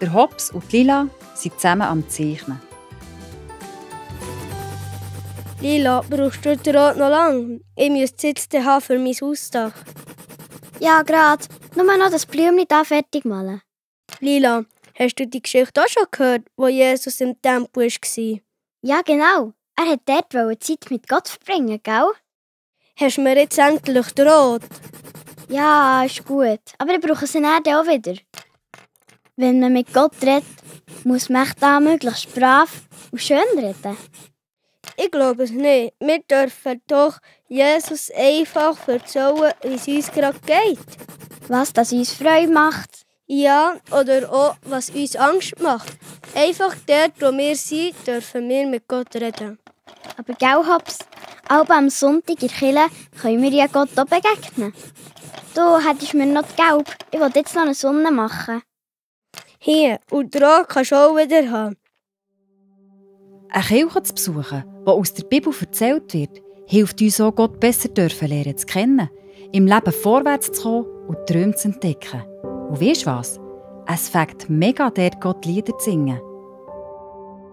Der Hobbs und Lila sind zusammen am Zeichnen. Lila, brauchst du den Rot noch lang? Ich müsste es jetzt haben für mein Hausdach. Ja, gerade. Nur noch das Blümchen da fertig malen. Lila, hast du die Geschichte auch schon gehört, wo Jesus im Tempel war? Ja, genau. Er wollte dort Zeit mit Gott verbringen, gell? Hast du mir jetzt endlich den Rot? Ja, ist gut. Aber ich brauche sie dann auch wieder. Wenn man mit Gott redet, muss man echt da möglichst brav und schön reden. Ich glaube es nicht. Wir dürfen doch Jesus einfach erzählen, wie es uns gerade geht. Was das uns Freude macht. Ja, oder auch, was uns Angst macht. Einfach dort, wo wir sind, dürfen wir mit Gott reden. Aber gell, Hobbs, auch am Sonntag in der Kirche können wir ja Gott auch begegnen. Du hättest mir noch die Gelb. Ich will jetzt noch eine Sonne machen. Hier, und den Rot kannst du auch wieder haben. Eine Kirche zu besuchen, die aus der Bibel erzählt wird, hilft uns auch, Gott besser lernen zu kennen, im Leben vorwärts zu kommen und Träume zu entdecken. Und weisst du was? Es fängt mega, dort Gott Lieder zu singen.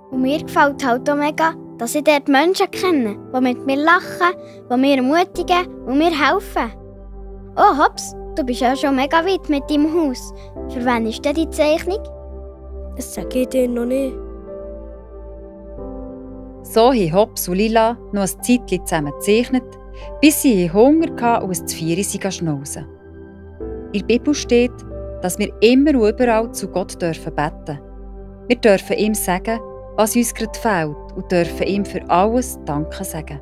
Und mir gefällt halt auch mega, dass ich dort Menschen kenne, die mit mir lachen, die mir ermutigen und mir helfen. Oh, Hobbs, du bist ja schon mega weit mit deinem Haus. Für wann ist denn die Zeichnung? Das sage ich dir noch nicht. So haben Hobbs und Lila noch ein Zeitchen zusammen gezeichnet, bis sie Hunger hatten und es zu 4 Uhr schnauzen. In der Bibel steht, dass wir immer und überall zu Gott beten dürfen. Wir dürfen ihm sagen, was uns gerade fehlt und dürfen ihm für alles Danke sagen.